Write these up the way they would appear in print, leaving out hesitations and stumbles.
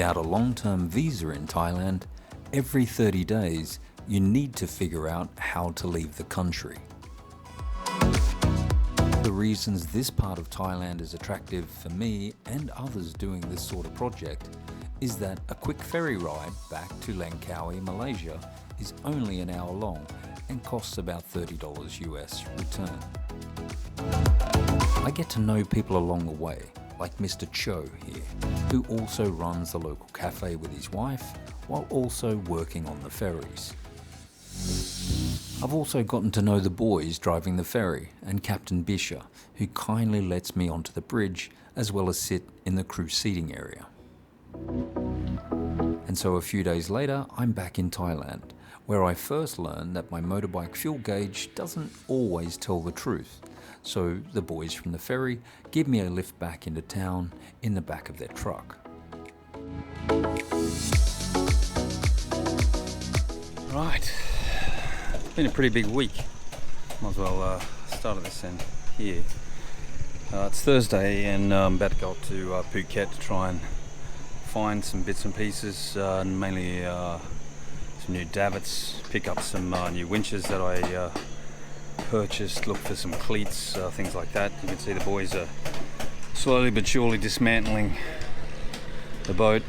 Without a long-term visa in Thailand, every 30 days you need to figure out how to leave the country. The reasons this part of Thailand is attractive for me and others doing this sort of project is that a quick ferry ride back to Langkawi, Malaysia is only an hour long and costs about $30 US return. I get to know people along the way, like Mr. Cho here, who also runs the local cafe with his wife while also working on the ferries. I've also gotten to know the boys driving the ferry and Captain Bisha, who kindly lets me onto the bridge as well as sit in the crew seating area. And so a few days later, I'm back in Thailand, where I first learned that my motorbike fuel gauge doesn't always tell the truth. So the boys from the ferry give me a lift back into town in the back of their truck. Right, it's been a pretty big week. Might as well start at this end here. It's Thursday and I'm about to go up to Phuket to try and find some bits and pieces, and mainly some new davits, pick up some new winches that I purchased, look for some cleats, things like that. You can see the boys are slowly but surely dismantling the boat.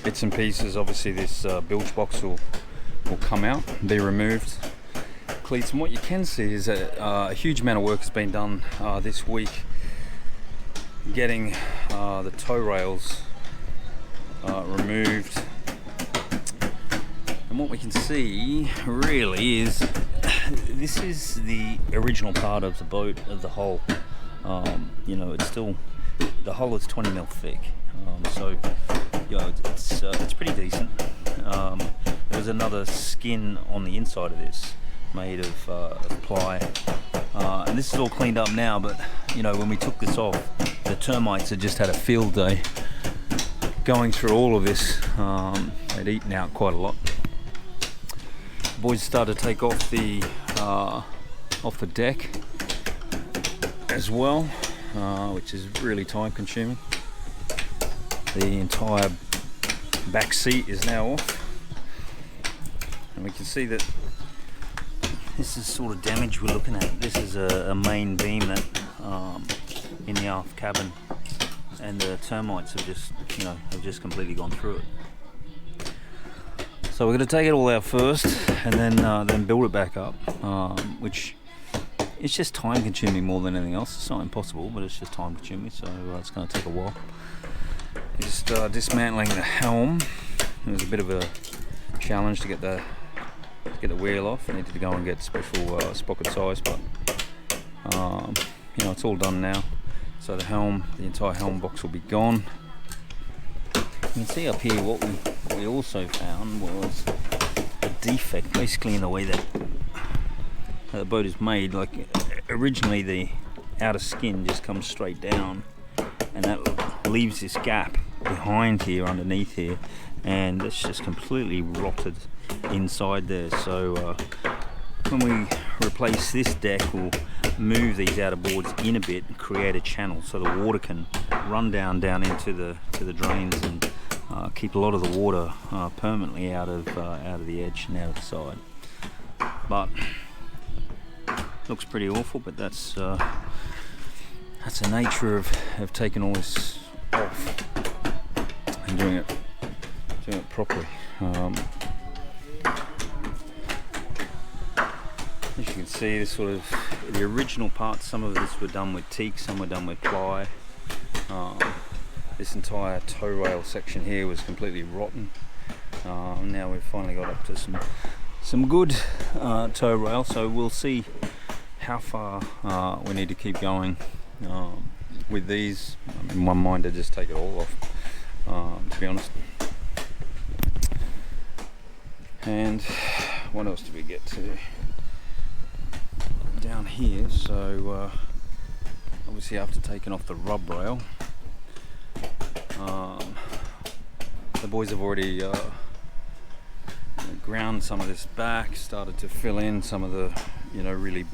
Bits and pieces, obviously this bilge box will come out, be removed. Cleats, and what you can see is that a huge amount of work has been done this week getting the tow rails removed. And what we can see really is this is the original part of the boat, of the hull. You know, it's still, the hull is 20 mil thick, so you know, it's pretty decent. There's another skin on the inside of this made of ply, and this is all cleaned up now, but you know, when we took this off, the termites had just had a field day going through all of this. They'd eaten out quite a lot. The boys started to take off the deck as well, which is really time consuming. The entire back seat is now off, and we can see that this is sort of damage we're looking at. This is a main beam that in the aft cabin, and the termites have just completely gone through it. So we're going to take it all out first, and then build it back up, which it's just time consuming more than anything else. It's not impossible, but it's just time consuming, so it's going to take a while. Just dismantling the helm. It was a bit of a challenge to get the wheel off. I needed to go and get special sprocket size, but you know, it's all done now. So the entire helm box will be gone. You can see up here what we also found was a defect, basically in the way that the boat is made. Like originally, the outer skin just comes straight down, and that leaves this gap behind here, underneath here, and it's just completely rotted inside there. So when we replace this deck, we'll move these outer boards in a bit and create a channel so the water can run down into the drains and keep a lot of the water permanently out of the edge and out of the side. But looks pretty awful, but that's the nature of taking all this off and doing it properly. As you can see, this sort of the original parts, some of this were done with teak, some were done with ply. This entire tow rail section here was completely rotten. Now we've finally got up to some good tow rail, so we'll see how far we need to keep going with these. I'm in one mind to just take it all off, to be honest. And what else did we get to down here? So obviously after taking off the rub rail, the boys have already ground some of this back, started to fill in some of the really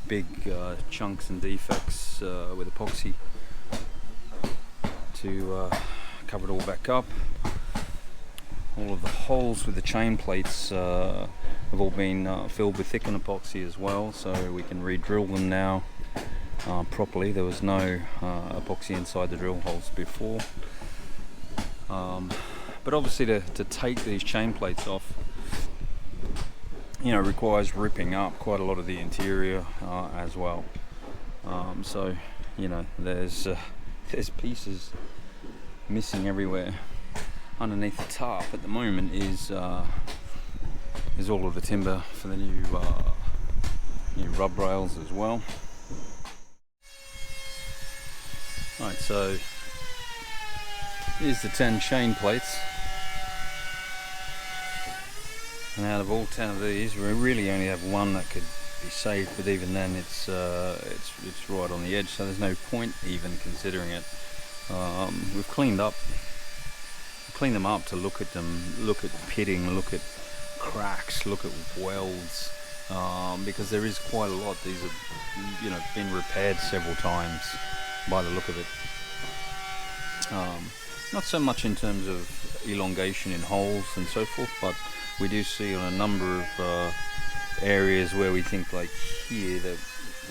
big chunks and defects with epoxy to cover it all back up. All of the holes with the chain plates have all been filled with thickened epoxy as well, so we can re-drill them now properly. There was no epoxy inside the drill holes before. But obviously to take these chain plates off, requires ripping up quite a lot of the interior as well. So there's pieces missing everywhere. Underneath the tarp at the moment is all of the timber for the new rub rails as well. Right, so here's the 10 chain plates, and out of all 10 of these, we really only have one that could be saved, but even then it's right on the edge, so there's no point even considering it. We've cleaned them up to look at them, look at pitting, look at cracks, look at welds, because there is quite a lot. These have been repaired several times by the look of it. Not so much in terms of elongation in holes and so forth, but we do see on a number of areas where we think, like here, that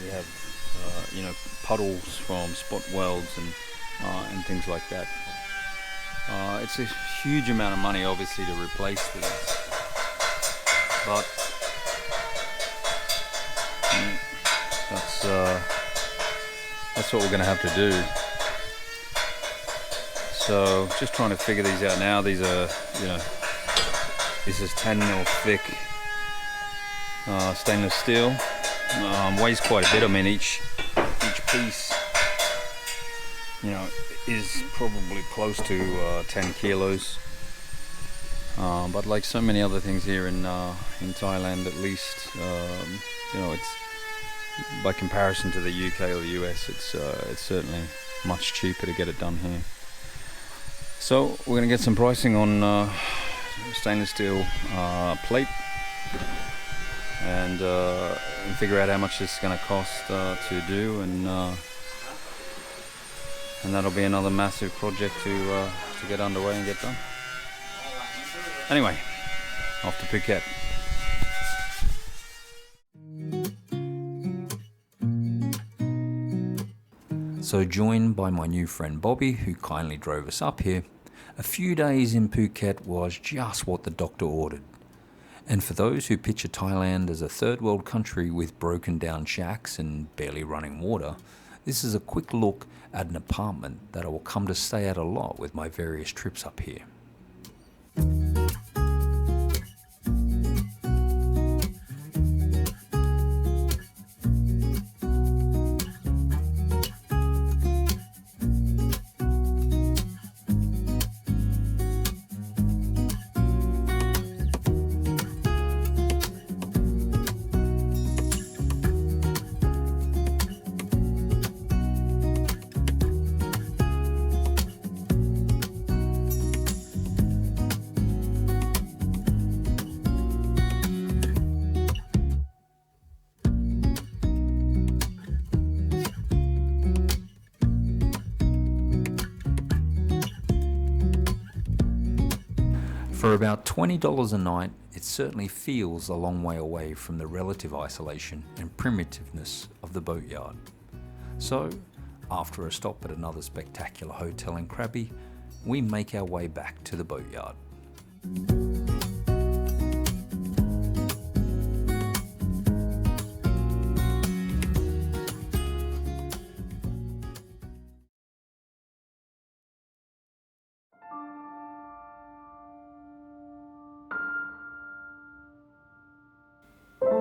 we have puddles from spot welds and things like that. It's a huge amount of money, obviously, to replace these, but that's what we're going to have to do. So just trying to figure these out now. These are, this is 10 mil thick stainless steel. Weighs quite a bit. I mean, each piece, is probably close to 10 kilos. But like so many other things here in Thailand, at least, it's, by comparison to the UK or the US, it's certainly much cheaper to get it done here. So we're going to get some pricing on stainless steel plate and figure out how much this is going to cost to do, and that'll be another massive project to get underway and get done. Anyway, off to Phuket. So joined by my new friend Bobby, who kindly drove us up here, a few days in Phuket was just what the doctor ordered. And for those who picture Thailand as a third world country with broken down shacks and barely running water, this is a quick look at an apartment that I will come to stay at a lot with my various trips up here. For about $20 a night, it certainly feels a long way away from the relative isolation and primitiveness of the boatyard. So, after a stop at another spectacular hotel in Krabi, we make our way back to the boatyard.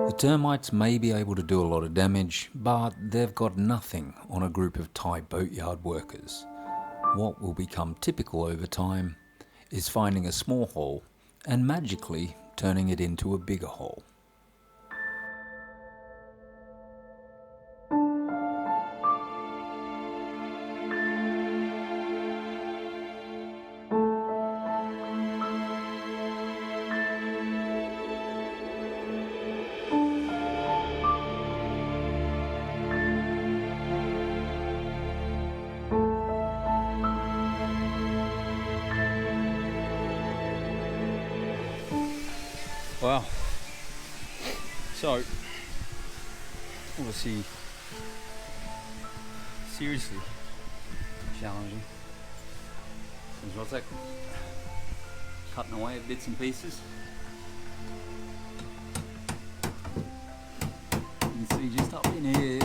The termites may be able to do a lot of damage, but they've got nothing on a group of Thai boatyard workers. What will become typical over time is finding a small hole and magically turning it into a bigger hole. Wow. So, obviously, seriously challenging. There's what's that? Cutting away at bits and pieces. You can see just up in here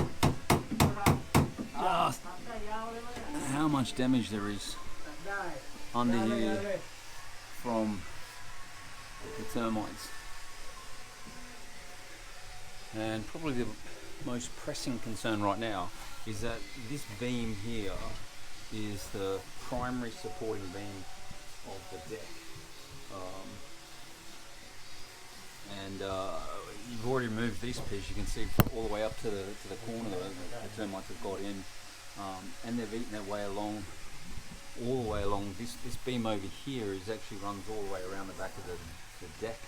just how much damage there is under here from the termites. And probably the most pressing concern right now is that this beam here is the primary supporting beam of the deck. You've already moved this piece, you can see all the way up to the corner that the termites have got in, and they've eaten their way along, all the way along. This beam over here actually runs all the way around the back of the deck.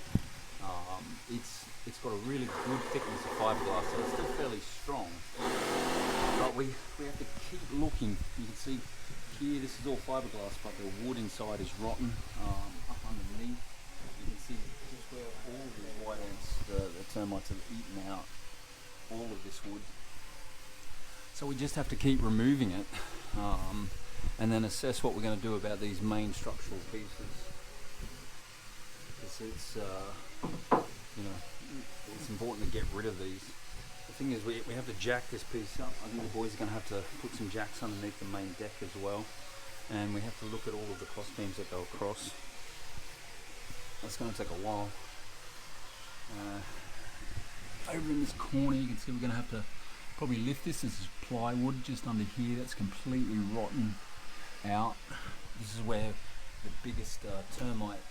It's got a really good thickness of fiberglass, so it's still fairly strong. But we have to keep looking. You can see here, this is all fiberglass, but the wood inside is rotten. Up underneath, you can see just where all of these white ants, the termites have eaten out all of this wood. So we just have to keep removing it, and then assess what we're going to do about these main structural pieces. It's it's important to get rid of these. The thing is, we have to jack this piece up. I think the boys are going to have to put some jacks underneath the main deck as well, and we have to look at all of the cross beams that go across. That's going to take a while. Over in this corner, you can see we're going to have to probably lift this. This is plywood just under here that's completely rotten out. This is where the biggest termite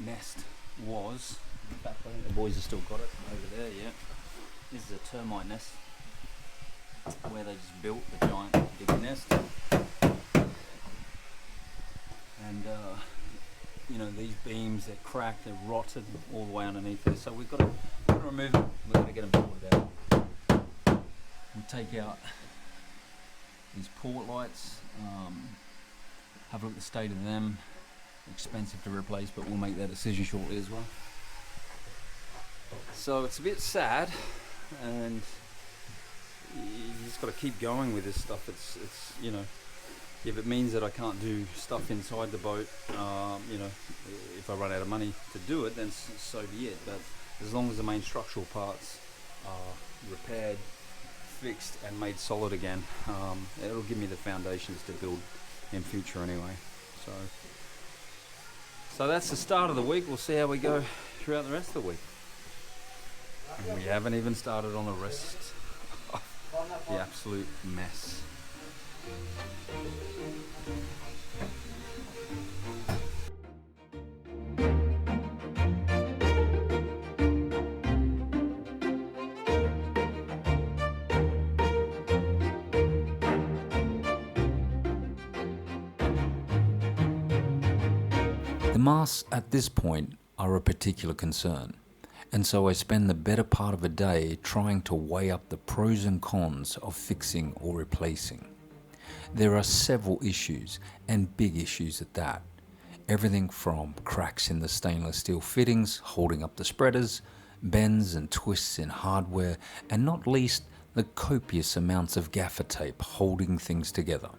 nest was. In fact, I think the boys have still got it over there, yeah. This is a termite nest where they just built the giant big nest. And these beams, they're cracked, they're rotted all the way underneath there. So we've got to remove them. We've got to get them sorted out. We take out these port lights, have a look at the state of them. Expensive to replace, but we'll make that decision shortly as well. So it's a bit sad, and you just got to keep going with this stuff. It's if it means that I can't do stuff inside the boat, if I run out of money to do it, then so be it. But as long as the main structural parts are repaired, fixed, and made solid again, it'll give me the foundations to build in future anyway. So that's the start of the week. We'll see how we go throughout the rest of the week. And we haven't even started on the rest of the absolute mess. The masts at this point are a particular concern, and so I spend the better part of a day trying to weigh up the pros and cons of fixing or replacing. There are several issues, and big issues at that. Everything from cracks in the stainless steel fittings holding up the spreaders, bends and twists in hardware, and not least the copious amounts of gaffer tape holding things together.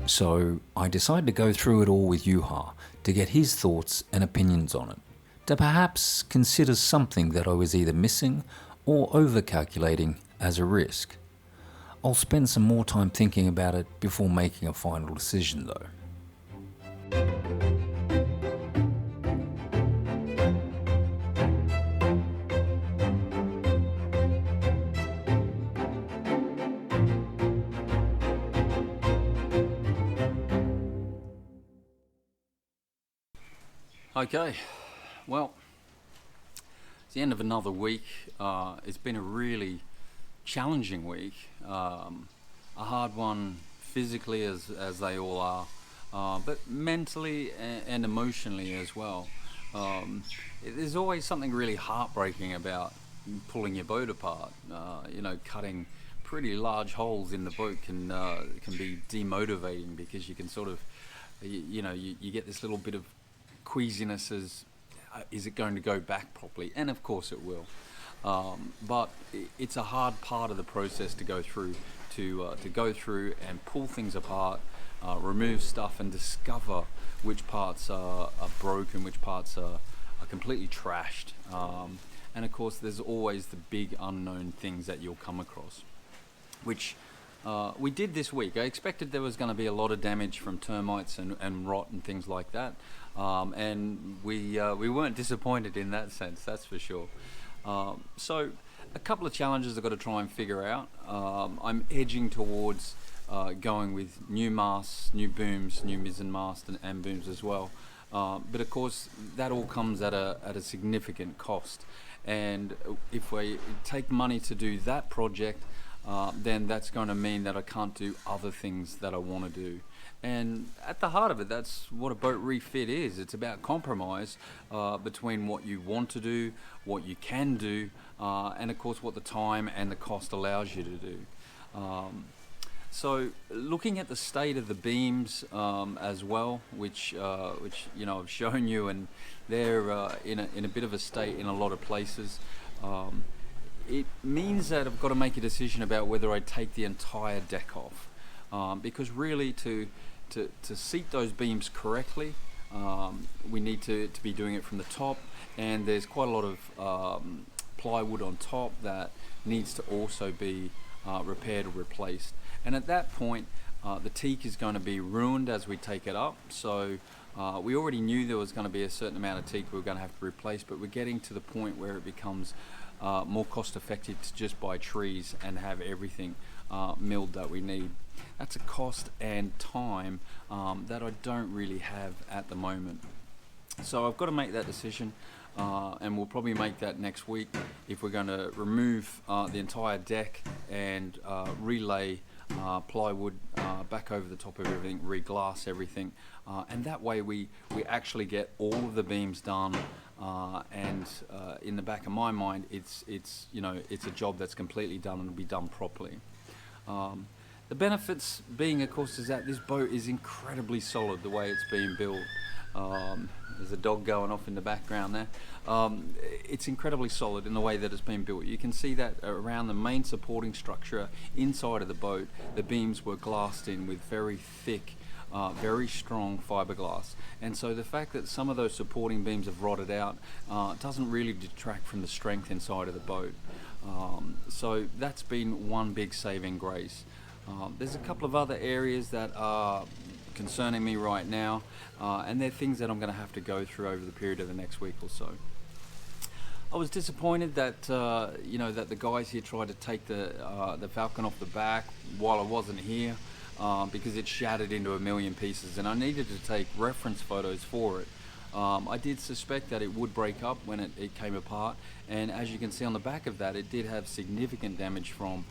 So I decided to go through it all with Yuha to get his thoughts and opinions on it, to perhaps consider something that I was either missing or over-calculating as a risk. I'll spend some more time thinking about it before making a final decision though. Okay, well, it's the end of another week. It's been a really challenging week, a hard one physically as they all are, but mentally and emotionally as well. There's always something really heartbreaking about pulling your boat apart. Cutting pretty large holes in the boat can be demotivating, because you can sort of, you get this little bit of queasiness as, is it going to go back properly? And of course it will. But it's a hard part of the process to go through, to go through and pull things apart, remove stuff, and discover which parts are broken, which parts are completely trashed. And of course, there's always the big unknown things that you'll come across, which we did this week. I expected there was going to be a lot of damage from termites and rot and things like that, and we weren't disappointed in that sense, that's for sure. So a couple of challenges I've got to try and figure out. I'm edging towards going with new masts, new booms, new mizzen mast and booms as well. But of course, that all comes at a significant cost. And if we take money to do that project, then that's going to mean that I can't do other things that I want to do. And at the heart of it, that's what a boat refit is. It's about compromise between what you want to do, what you can do, and of course what the time and the cost allows you to do. So looking at the state of the beams as well, which I've shown you, and they're in a bit of a state in a lot of places. It means that I've got to make a decision about whether I take the entire deck off, because really to seat those beams correctly, we need to be doing it from the top, and there's quite a lot of plywood on top that needs to also be repaired or replaced. And at that point, the teak is going to be ruined as we take it up. So we already knew there was going to be a certain amount of teak we were going to have to replace, but we're getting to the point where it becomes more cost effective to just buy trees and have everything milled that we need. That's a cost and time that I don't really have at the moment. So I've got to make that decision, and we'll probably make that next week if we're going to remove the entire deck and relay plywood back over the top of everything, re-glass everything, and that way we actually get all of the beams done. And in the back of my mind, it's a job that's completely done and will be done properly. The benefits being, of course, is that this boat is incredibly solid the way it's being built. There's a dog going off in the background there. It's incredibly solid in the way that it's been built. You can see that around the main supporting structure inside of the boat, the beams were glassed in with very thick, very strong fiberglass. And so the fact that some of those supporting beams have rotted out doesn't really detract from the strength inside of the boat. So that's been one big saving grace. There's a couple of other areas that are concerning me right now, and they're things that I'm going to have to go through over the period of the next week or so. I was disappointed that that the guys here tried to take the Falcon off the back while I wasn't here, because it shattered into a million pieces, and I needed to take reference photos for it. I did suspect that it would break up when it came apart, and as you can see on the back of that, it did have significant damage from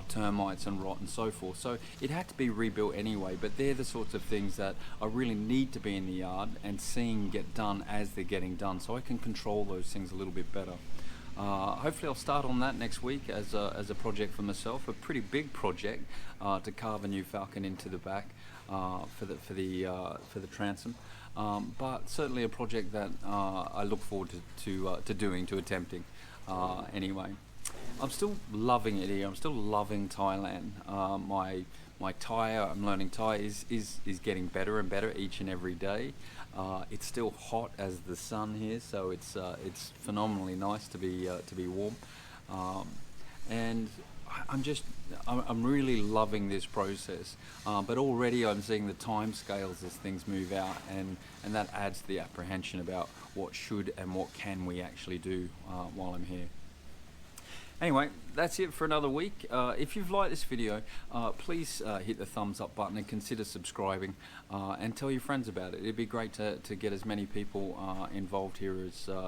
termites and rot and so forth. So it had to be rebuilt anyway, but they're the sorts of things that I really need to be in the yard and seeing get done as they're getting done, so I can control those things a little bit better. Hopefully I'll start on that next week as a project for myself, a pretty big project to carve a new Falcon into the back for the transom. But certainly a project that I look forward to attempting anyway. I'm still loving it here. I'm still loving Thailand. My Thai, I'm learning Thai, is getting better and better each and every day. It's still hot as the sun here, so it's phenomenally nice to be warm. And I'm really loving this process, but already I'm seeing the time scales as things move out, and that adds to the apprehension about what should and what can we actually do while I'm here. Anyway, that's it for another week. If you've liked this video, please hit the thumbs up button and consider subscribing, and tell your friends about it. It'd be great to get as many people involved here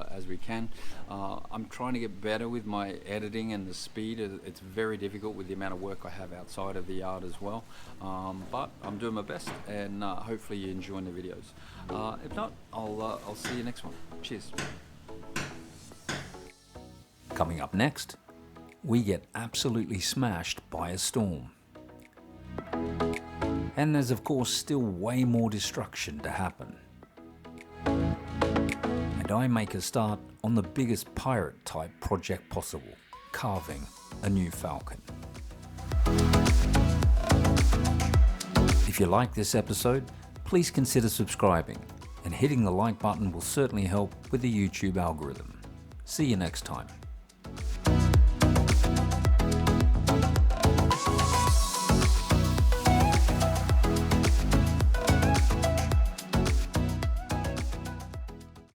as we can. I'm trying to get better with my editing and the speed. It's very difficult with the amount of work I have outside of the yard as well, but I'm doing my best, and hopefully you're enjoying the videos. If not, I'll see you next one. Cheers. Coming up next, we get absolutely smashed by a storm. And there's of course still way more destruction to happen. And I make a start on the biggest pirate type project possible, carving a new falcon. If you like this episode, please consider subscribing, and hitting the like button will certainly help with the YouTube algorithm. See you next time.